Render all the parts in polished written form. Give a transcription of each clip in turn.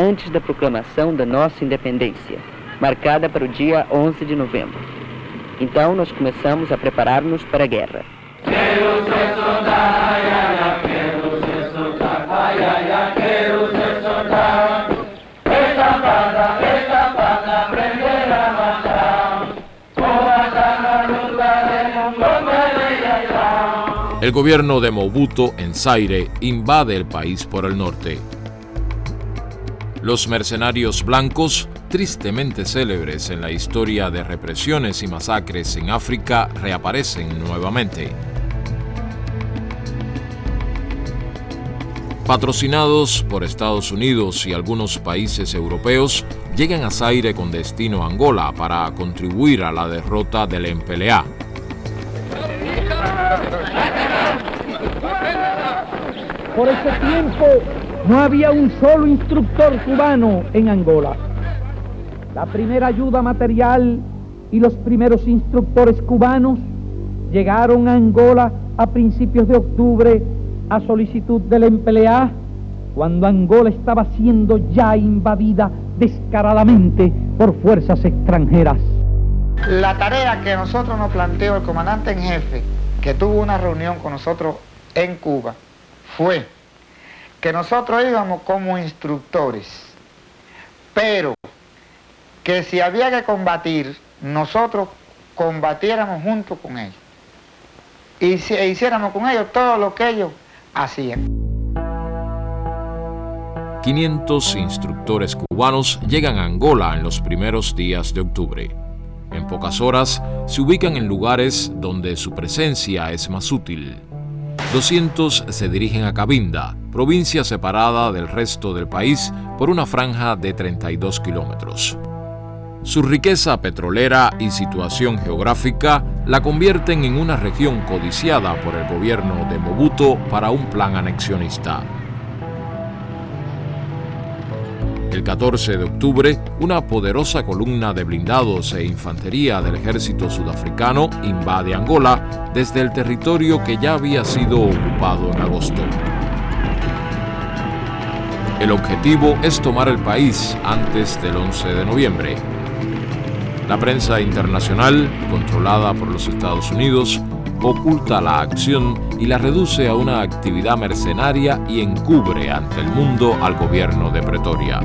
antes da proclamação da nossa independência, marcada para o dia 11 de novembro. Então, nós começamos a preparar-nos para a guerra. Quero ser soldado, ai, ai, ai, quero ser soldado, ai, ai, ai, quero ser soldado. Esta pata, aprender a matar. Combatar la luta de liberación. El gobierno de Mobuto en Zaire invade el país por el norte. Los mercenarios blancos, tristemente célebres en la historia de represiones y masacres en África, reaparecen nuevamente. Patrocinados por Estados Unidos y algunos países europeos, llegan a Zaire con destino a Angola para contribuir a la derrota del MPLA. Por ese tiempo no había un solo instructor cubano en Angola. La primera ayuda material y los primeros instructores cubanos llegaron a Angola a principios de octubre a solicitud del MPLA, cuando Angola estaba siendo ya invadida descaradamente por fuerzas extranjeras. La tarea que nosotros nos planteó el comandante en jefe, que tuvo una reunión con nosotros en Cuba, fue que nosotros íbamos como instructores, pero que si había que combatir, nosotros combatiéramos junto con ellos y hiciéramos con ellos todo lo que ellos hacían. 500 instructores cubanos llegan a Angola en los primeros días de octubre. En pocas horas se ubican en lugares donde su presencia es más útil. 200 se dirigen a Cabinda, provincia separada del resto del país por una franja de 32 kilómetros. Su riqueza petrolera y situación geográfica la convierten en una región codiciada por el gobierno de Mobuto para un plan anexionista. El 14 de octubre, una poderosa columna de blindados e infantería del ejército sudafricano invade Angola desde el territorio que ya había sido ocupado en agosto. El objetivo es tomar el país antes del 11 de noviembre. La prensa internacional, controlada por los Estados Unidos, oculta la acción y la reduce a una actividad mercenaria y encubre ante el mundo al gobierno de Pretoria.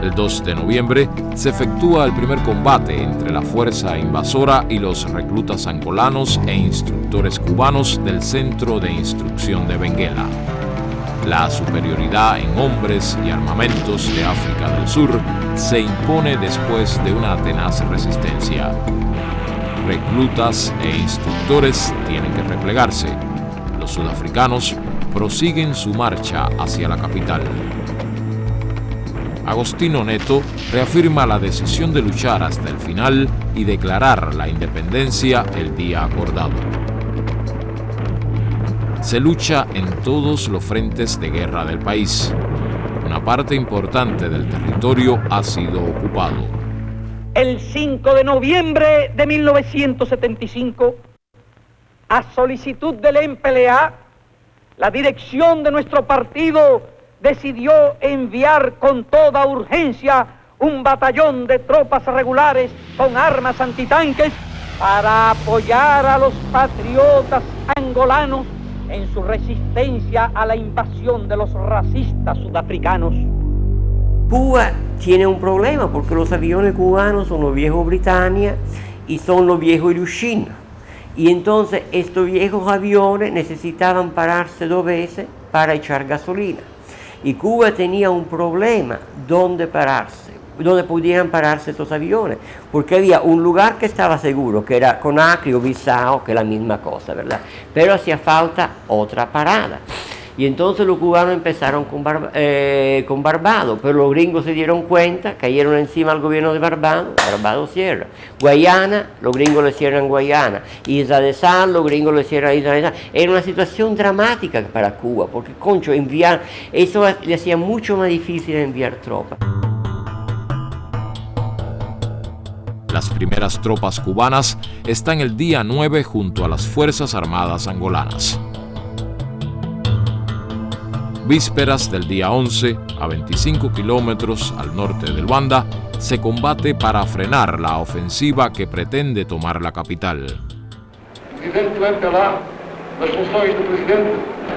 El 2 de noviembre se efectúa el primer combate entre la fuerza invasora y los reclutas angolanos e instructores cubanos del Centro de Instrucción de Benguela. La superioridad en hombres y armamentos de África del Sur se impone después de una tenaz resistencia. Reclutas e instructores tienen que replegarse. Los sudafricanos prosiguen su marcha hacia la capital. Agostinho Neto reafirma la decisión de luchar hasta el final y declarar la independencia el día acordado. Se lucha en todos los frentes de guerra del país. Una parte importante del territorio ha sido ocupado. El 5 de noviembre de 1975, a solicitud del MPLA, la dirección de nuestro partido decidió enviar con toda urgencia un batallón de tropas regulares con armas antitanques para apoyar a los patriotas angolanos en su resistencia a la invasión de los racistas sudafricanos. Cuba tiene un problema porque los aviones cubanos son los viejos Britannia y son los viejos Ilyushin. Y entonces estos viejos aviones necesitaban pararse 2 veces para echar gasolina. Y Cuba tenía un problema donde pararse, donde pudieran pararse estos aviones, porque había un lugar que estaba seguro, que era Conakry o Bissau, que es la misma cosa, ¿verdad? Pero hacía falta otra parada. Y entonces los cubanos empezaron con Barbados, pero los gringos se dieron cuenta, cayeron encima al gobierno de Barbados, Barbados cierra. Guayana, los gringos le cierran Guayana. Isla de Sal, los gringos le cierran Isla de Sal. Era una situación dramática para Cuba, porque, concho, eso le hacía mucho más difícil enviar tropas. Las primeras tropas cubanas están el día 9 junto a las Fuerzas Armadas angolanas. Vísperas del día 11, a 25 kilómetros al norte de Luanda, se combate para frenar la ofensiva que pretende tomar la capital. O presidente do MPLA, nas funções do presidente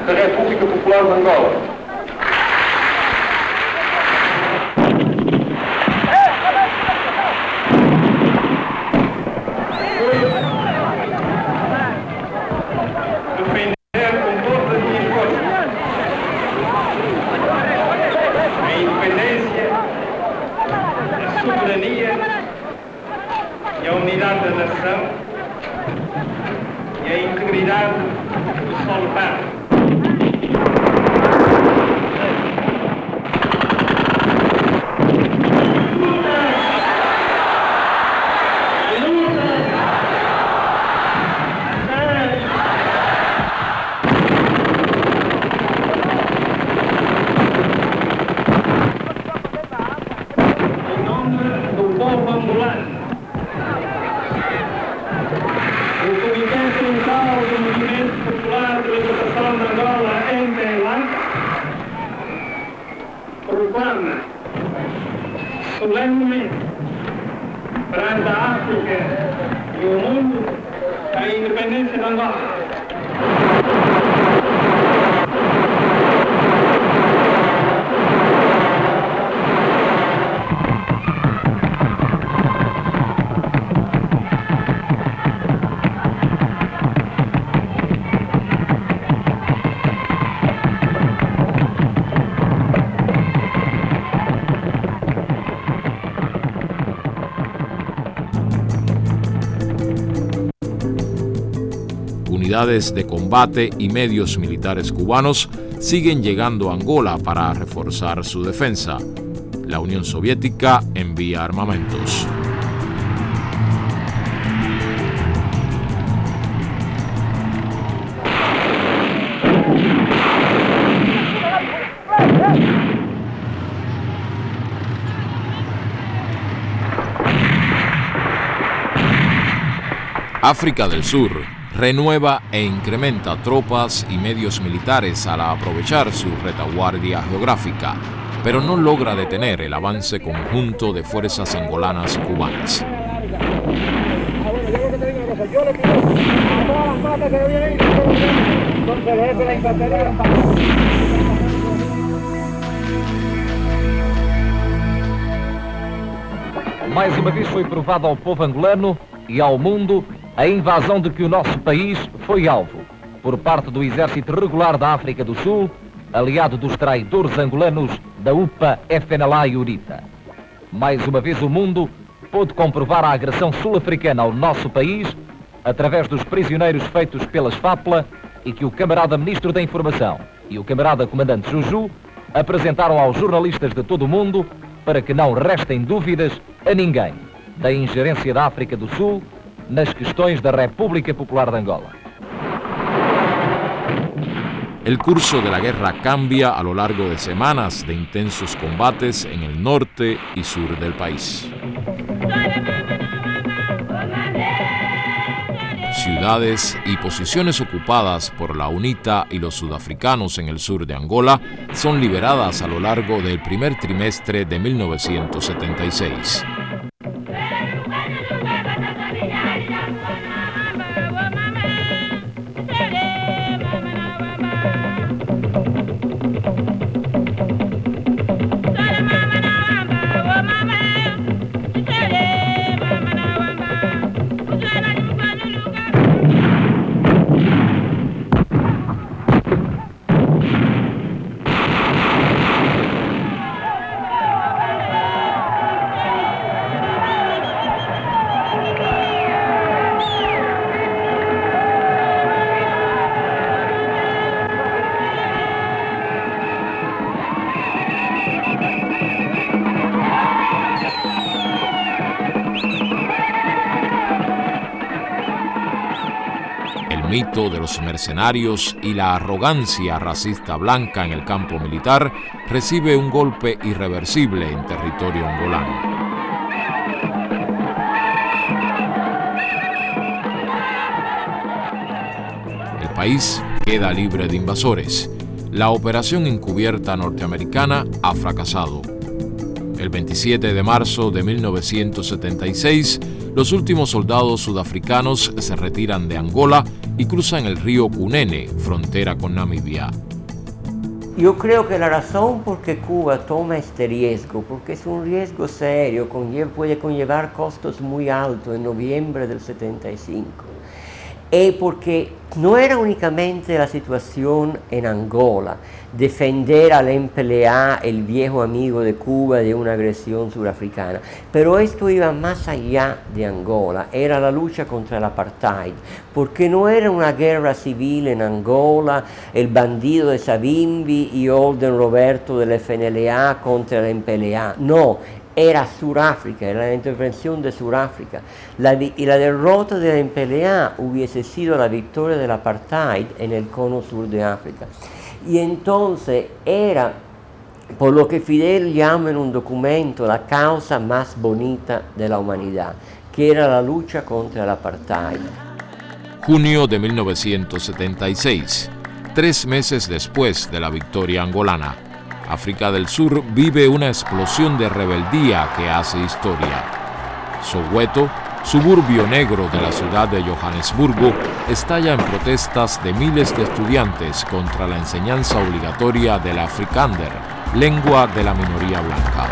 da República Popular de Angola. Solenemente perante a África e o mundo a independência de Angola. Unidades de combate y medios militares cubanos siguen llegando a Angola para reforzar su defensa. La Unión Soviética envía armamentos. África del Sur renueva e incrementa tropas y medios militares al aprovechar su retaguardia geográfica, pero no logra detener el avance conjunto de fuerzas angolanas cubanas. Mais uma vez foi provado ao povo angolano e ao mundo a invasão de que o nosso país foi alvo, por parte do Exército Regular da África do Sul, aliado dos traidores angolanos da UPA, FNLA e UNITA. Mais uma vez o mundo pôde comprovar a agressão sul-africana ao nosso país, através dos prisioneiros feitos pelas FAPLA e que o camarada Ministro da Informação e o camarada Comandante Juju apresentaram aos jornalistas de todo o mundo para que não restem dúvidas a ninguém da ingerência da África do Sul nas questões da República Popular de Angola. El curso de la guerra cambia a lo largo de semanas de intensos combates en el norte y sur del país. Ciudades y posiciones ocupadas por la UNITA y los sudafricanos en el sur de Angola son liberadas a lo largo del primer trimestre de 1976. El mito de los mercenarios y la arrogancia racista blanca en el campo militar recibe un golpe irreversible en territorio angolano. El país queda libre de invasores la operación encubierta norteamericana ha fracasado. El 27 de marzo de 1976, los últimos soldados sudafricanos se retiran de Angola y cruzan el río Cunene, frontera con Namibia. Yo creo que la razón por que Cuba toma este riesgo, porque es un riesgo serio, puede conllevar costos muy altos en noviembre del 75, es porque no era únicamente la situación en Angola, defender al MPLA, el viejo amigo de Cuba, de una agresión surafricana, pero esto iba más allá de Angola, era la lucha contra el apartheid, porque no era una guerra civil en Angola, el bandido de Savimbi y Olden Roberto del FNLA contra el MPLA, no. Era Sudáfrica, era la intervención de Sudáfrica. Y la derrota del MPLA hubiese sido la victoria del apartheid en el cono sur de África. Y entonces era, por lo que Fidel llama en un documento, la causa más bonita de la humanidad, que era la lucha contra el apartheid. Junio de 1976, 3 meses después de la victoria angolana, África del Sur vive una explosión de rebeldía que hace historia. Soweto, suburbio negro de la ciudad de Johannesburgo, estalla en protestas de miles de estudiantes contra la enseñanza obligatoria del Afrikaner, lengua de la minoría blanca.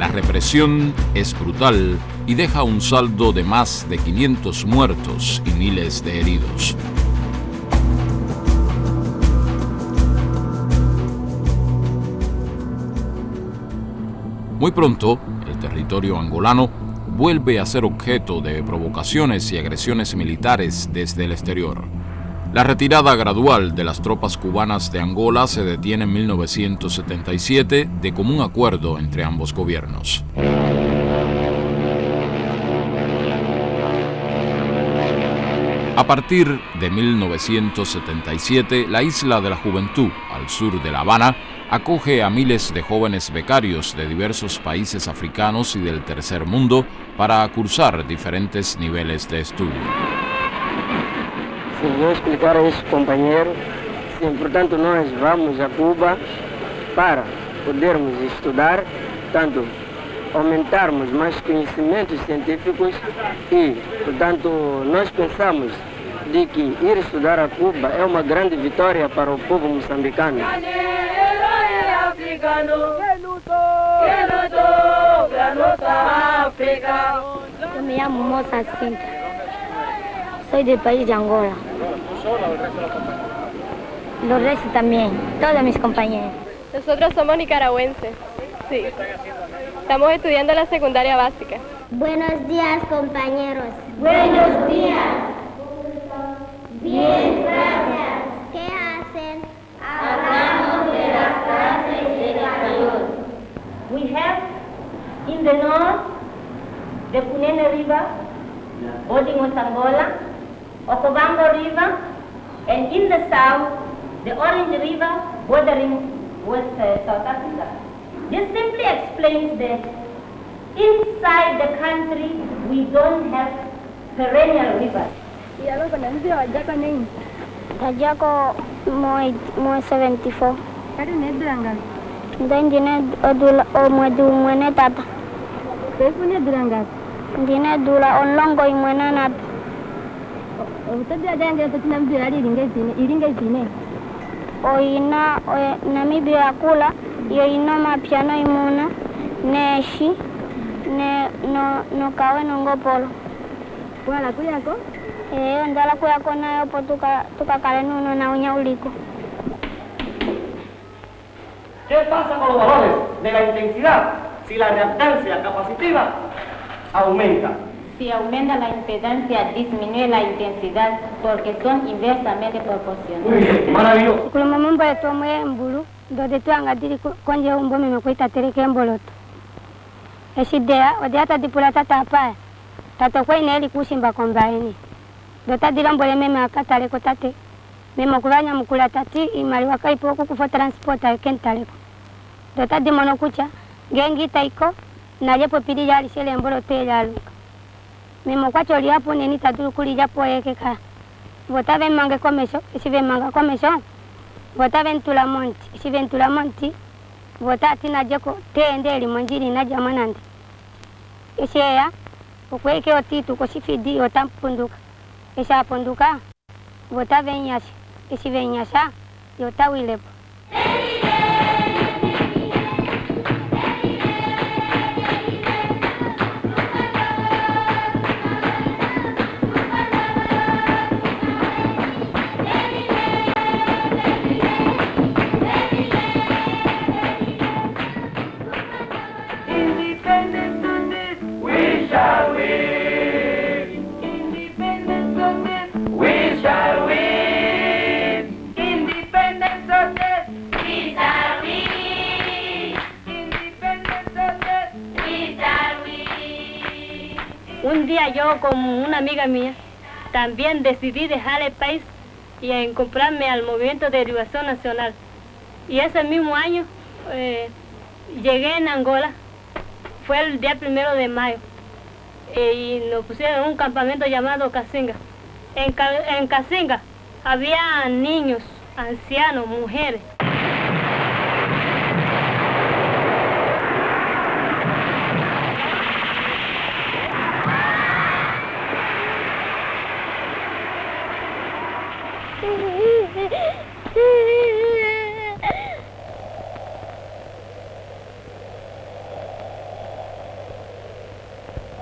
La represión es brutal y deja un saldo de más de 500 muertos y miles de heridos. Muy pronto, el territorio angolano vuelve a ser objeto de provocaciones y agresiones militares desde el exterior. La retirada gradual de las tropas cubanas de Angola se detiene en 1977 de común acuerdo entre ambos gobiernos. A partir de 1977, la Isla de la Juventud, al sur de La Habana, acoge a miles de jóvenes becarios de diversos países africanos y del tercer mundo para cursar diferentes niveles de estudio. Sim, vou explicar a esses companheiros, sim, portanto nós vamos a Cuba para podermos estudar, tanto aumentarmos mais conhecimentos científicos e, portanto, nós pensamos de que ir estudar a Cuba é uma grande vitória para o povo moçambicano. Eu me llamo Moça Cinta. Soy del país de Angola. Los restos también, todos mis compañeros. Nosotros somos nicaragüenses, sí. Estamos estudiando la secundaria básica. Buenos días, compañeros. Buenos días. Bien, gracias. ¿Qué hacen? Hablamos de las clases de español. We have in the north the Cunene River, bordering Angola, Okavango River, and in the south, the Orange River, bordering with South Africa. This simply explains that inside the country, we don't have perennial rivers. ¿Y algo con el río Ayako name? Ayako mo 74. Kari ne durangal? Ndine odula o mwene tata. Kefune durangal? Ndine dula onlongo imwena nata. Utabi adangira tatina mdu yari iringa ipine. Oina Namibia kula yo ina mapiano imuna neshi ne no kawe nongopolo. Wala kuyako? Ndala kuyako nayo po tukakale nuno na unyauliko. ¿Qué pasa con los valores de la intensidad si la reactancia capacitiva aumenta? Si aumenta la impedancia, disminuye la intensidad porque son inversamente proporcionales. Muy bien, maravilloso. Kuluma mambo ya tomo ya mbulu, dode tu angadiri konje umbo mime kuita tereke mboloto. Esidea, ode hata dipula tata hapa. Tato kwa ineli kushimba kombaini. Dota dilambole meme akatale ko tate. Meme kulanya mukula tati imali wakaipo kukufo transporta kentaleko. Dota dimono kucha, gengi taiko, nadie puede pedir ya si le embolote ya lo mismo cuacho le pone ni tatu culi ya puede que ca vota ven manga comenzó si ven manga comenzó vota ven tu la monti si ven tu la monti vota tina jako te endeli manjiri na jamanande ese ya ukwe ke otitu ko si fidi o tampunduka esa punduka vota ven yasi si ven yasa yo tawile Un día yo con una amiga mía también decidí dejar el país y incorporarme al movimiento de liberación nacional. Y ese mismo año llegué en Angola, fue el día 1 de mayo, y nos pusieron en un campamento llamado Casinga. En Casinga había niños, ancianos, mujeres.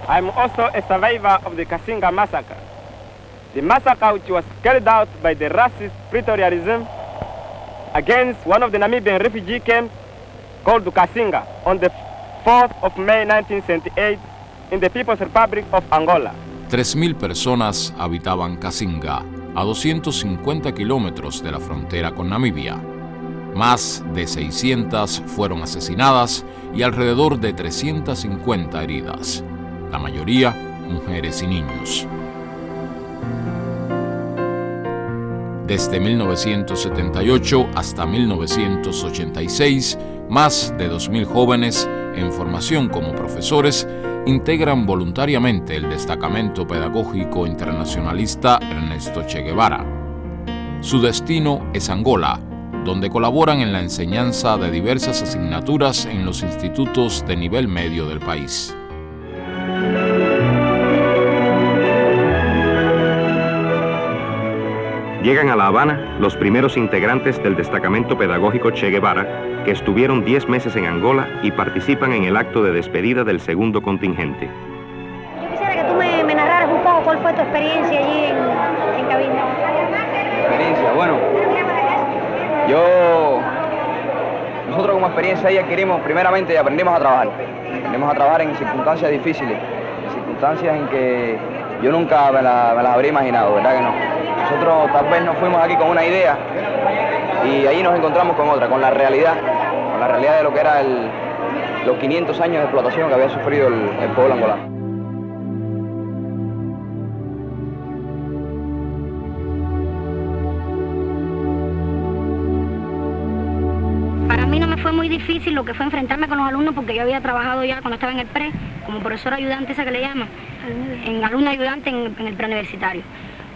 I'm also a survivor of the Casinga massacre. The massacre which was carried out by the racist Pretoria regime against one of the Namibian refugee camps called Casinga on the 4th of May 1978 in the People's Republic of Angola. 3.000 personas habitaban Casinga, a 250 kilómetros de la frontera con Namibia. Más de 600 fueron asesinadas y alrededor de 350 heridas, la mayoría mujeres y niños. Desde 1978 hasta 1986, más de 2.000 jóvenes en formación como profesores integran voluntariamente el destacamento pedagógico internacionalista Ernesto Che Guevara. Su destino es Angola, donde colaboran en la enseñanza de diversas asignaturas en los institutos de nivel medio del país. Llegan a La Habana los primeros integrantes del destacamento pedagógico Che Guevara, que estuvieron 10 meses en Angola y participan en el acto de despedida del segundo contingente. Yo quisiera que tú me narraras un poco cuál fue tu experiencia allí en cabina. Experiencia, bueno, nosotros como experiencia ahí adquirimos primeramente y aprendimos a trabajar en circunstancias difíciles, en circunstancias en que yo nunca me las habría imaginado, ¿verdad que no? Nosotros tal vez nos fuimos aquí con una idea y ahí nos encontramos con otra, con la realidad de lo que era los 500 años de explotación que había sufrido el pueblo angolano. Para mí no me fue muy difícil lo que fue enfrentarme con los alumnos porque yo había trabajado ya cuando estaba en el pre, como profesora ayudante, esa que le llaman, en alumno ayudante en el preuniversitario.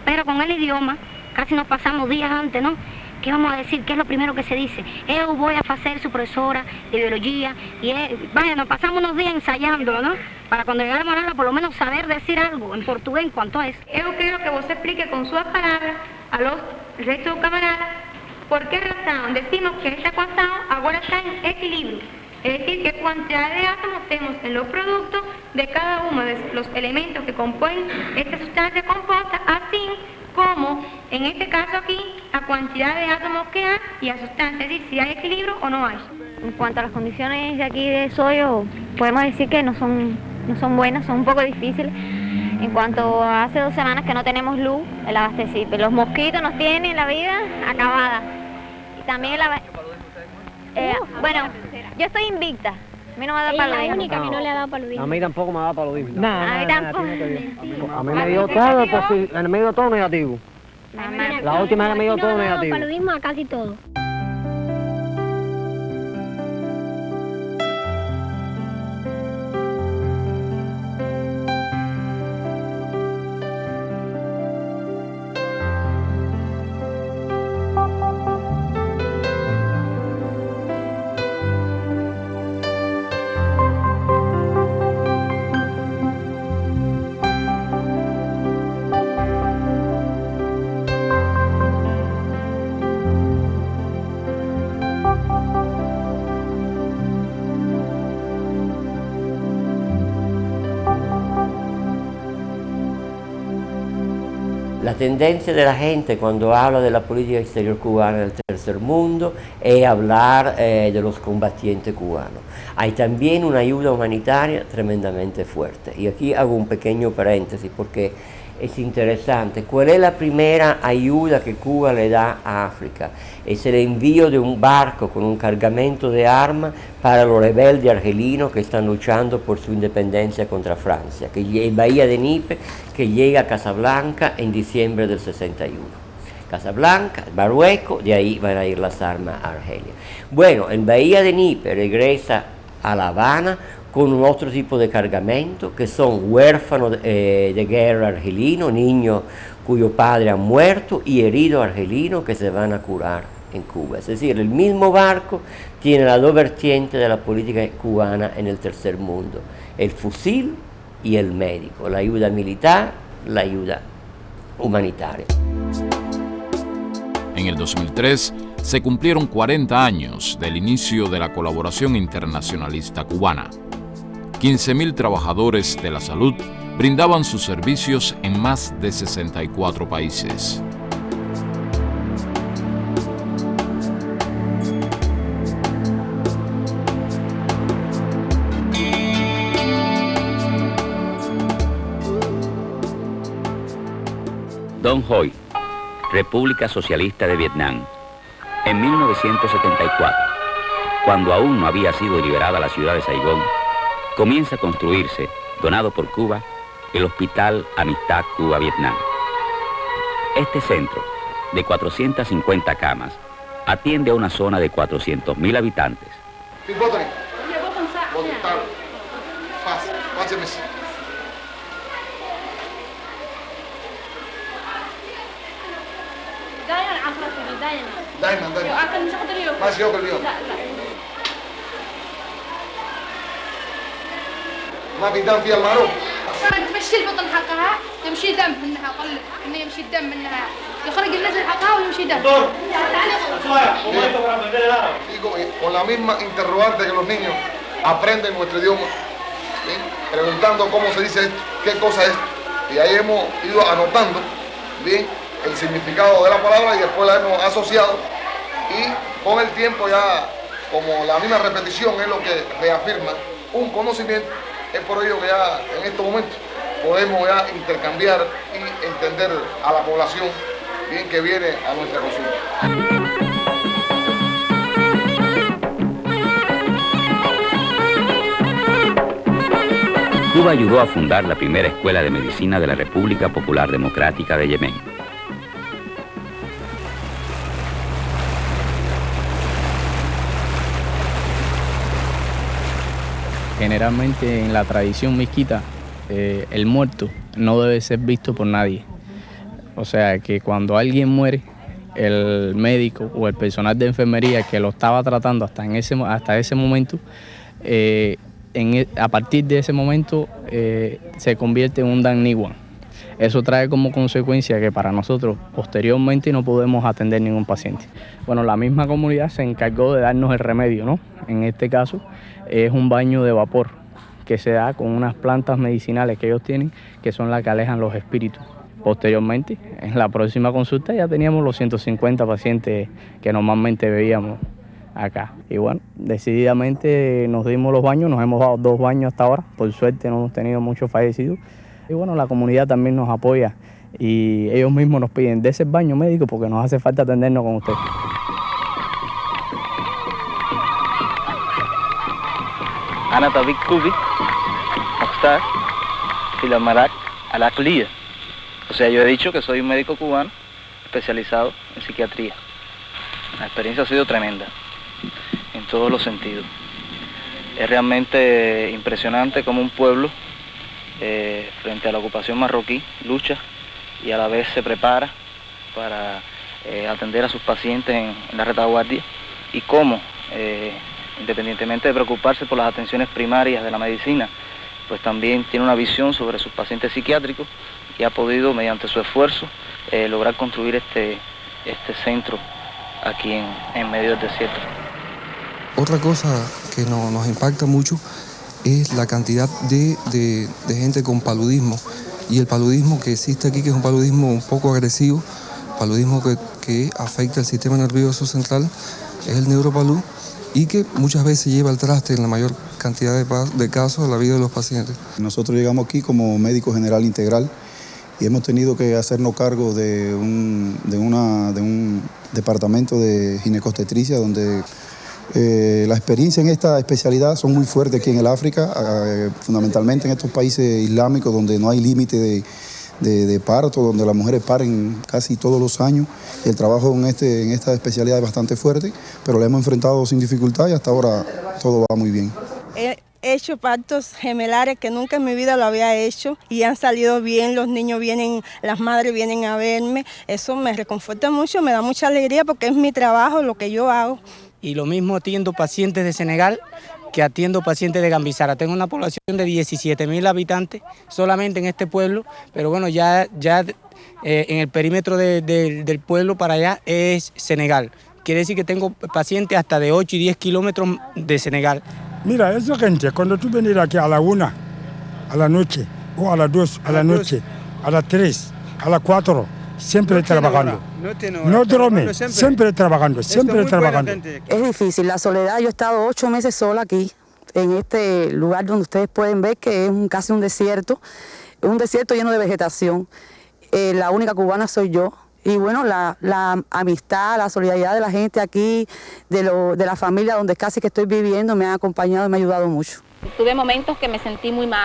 Pero con el idioma, casi nos pasamos días antes, ¿no? ¿Qué vamos a decir? ¿Qué es lo primero que se dice? Yo voy a hacer su profesora de biología y vaya, nos pasamos unos días ensayándolo, ¿no? Para cuando llegáramos a hablar, por lo menos saber decir algo en portugués en cuanto a eso. Yo quiero que vos explique con sus palabras a los restos camaradas por qué razón decimos que esta ecuación ahora está en equilibrio. Es decir, qué cantidad de átomos tenemos en los productos de cada uno de los elementos que componen esta sustancia compuesta, así como, en este caso aquí, la cantidad de átomos que hay y la sustancia, es decir, si hay equilibrio o no hay. En cuanto a las condiciones de aquí de Soyo, podemos decir que no son buenas, son un poco difíciles. En cuanto a hace 2 semanas que no tenemos luz, el abastecimiento, los mosquitos nos tienen la vida acabada. Y también bueno, yo estoy invicta. A mí no me da paludismo. Es la única que no le ha dado paludismo. A mí tampoco me da paludismo. A mí tampoco. A mí me dio todo, me dio todo negativo. La última vez me dio todo negativo. Paludismo a casi todo. La tendencia de la gente cuando habla de la política exterior cubana del tercer mundo es hablar de los combatientes cubanos. Hay también una ayuda humanitaria tremendamente fuerte. Y aquí hago un pequeño paréntesis porque es interesante. ¿Cuál es la primera ayuda que Cuba le da a África? Es el envío de un barco con un cargamento de armas para los rebeldes argelinos que están luchando por su independencia contra Francia, que es Bahía de Níper, que llega a Casablanca en diciembre del 61. Casablanca, Marruecos, de ahí van a ir las armas a Argelia. Bueno, en Bahía de Níper regresa a La Habana con un otro tipo de cargamento, que son huérfanos de guerra argelinos, niños cuyos padres han muerto y heridos argelinos que se van a curar en Cuba. Es decir, el mismo barco tiene las dos vertientes de la política cubana en el tercer mundo, el fusil y el médico, la ayuda militar, la ayuda humanitaria. En el 2003 se cumplieron 40 años del inicio de la colaboración internacionalista cubana. 15.000 trabajadores de la salud brindaban sus servicios en más de 64 países. Don Hoy, República Socialista de Vietnam. En 1974, cuando aún no había sido liberada la ciudad de Saigón, comienza a construirse, donado por Cuba, el Hospital Amistad Cuba-Vietnam. Este centro, de 450 camas, atiende a una zona de 400.000 habitantes. ما في دم فيها المعروف تمشي البطن حقها يمشي دم منها قلب انه يمشي الدم منها يخرج النزل حقها ويمشي دم con la misma interrogante que los niños aprenden nuestro idioma, ¿sí? Preguntando cómo se dice esto, qué cosa es, y ahí hemos ido anotando bien el significado de la palabra y después la hemos asociado, y con el tiempo ya, como la misma repetición es lo que reafirma un conocimiento, es por ello que ya en estos momentos podemos ya intercambiar y entender a la población bien que viene a nuestra consulta. Cuba ayudó a fundar la primera escuela de medicina de la República Popular Democrática de Yemen. Generalmente en la tradición misquita, el muerto no debe ser visto por nadie. O sea, que cuando alguien muere, el médico o el personal de enfermería que lo estaba tratando hasta ese momento, a partir de ese momento se convierte en un Dan Niwan. Eso trae como consecuencia que para nosotros posteriormente no podemos atender ningún paciente. Bueno, la misma comunidad se encargó de darnos el remedio, ¿no? En este caso es un baño de vapor que se da con unas plantas medicinales que ellos tienen, que son las que alejan los espíritus. Posteriormente, en la próxima consulta ya teníamos los 150 pacientes que normalmente veíamos acá. Y bueno, decididamente nos dimos los baños, nos hemos dado 2 baños hasta ahora, por suerte no hemos tenido muchos fallecidos. Y bueno, la comunidad también nos apoya y ellos mismos nos piden de ese baño médico porque nos hace falta atendernos con ustedes. Ana Tabik Kubi, Mokhtar, Filamarak, Alakliya. O sea, yo he dicho que soy un médico cubano especializado en psiquiatría. La experiencia ha sido tremenda, en todos los sentidos. Es realmente impresionante cómo un pueblo, frente a la ocupación marroquí, lucha y a la vez se prepara para atender a sus pacientes en la retaguardia, y cómo, independientemente de preocuparse por las atenciones primarias de la medicina, pues también tiene una visión sobre sus pacientes psiquiátricos y ha podido, mediante su esfuerzo, lograr construir este centro aquí en medio del desierto. Otra cosa que nos impacta mucho es la cantidad de gente con paludismo y el paludismo que existe aquí, que es un paludismo un poco agresivo, paludismo que afecta el sistema nervioso central, es el neuropalud, y que muchas veces lleva al traste en la mayor cantidad de casos a la vida de los pacientes. Nosotros llegamos aquí como médico general integral y hemos tenido que hacernos cargo de un departamento de ginecobstetricia donde la experiencia en esta especialidad son muy fuertes aquí en el África, fundamentalmente en estos países islámicos donde no hay límite de parto, donde las mujeres paren casi todos los años. Y el trabajo en esta especialidad es bastante fuerte, pero lo hemos enfrentado sin dificultad y hasta ahora todo va muy bien. He hecho partos gemelares que nunca en mi vida lo había hecho y han salido bien, los niños vienen, las madres vienen a verme. Eso me reconforta mucho, me da mucha alegría porque es mi trabajo, lo que yo hago. Y lo mismo atiendo pacientes de Senegal que atiendo pacientes de Gambizara. Tengo una población de 17.000 habitantes solamente en este pueblo, pero bueno, ya en el perímetro del pueblo para allá es Senegal. Quiere decir que tengo pacientes hasta de 8 y 10 kilómetros de Senegal. Mira, esa gente, cuando tú vienes aquí a la 1, a la noche, o a las 2, a la noche, a las 3, a las 4, siempre trabajando. No duerme, siempre trabajando, siempre trabajando. Es difícil, la soledad. Yo he estado 8 meses sola aquí, en este lugar donde ustedes pueden ver que es casi un desierto lleno de vegetación. La única cubana soy yo. Y bueno, la amistad, la solidaridad de la gente aquí, de la familia donde casi que estoy viviendo, me ha acompañado y me ha ayudado mucho. Tuve momentos que me sentí muy mal.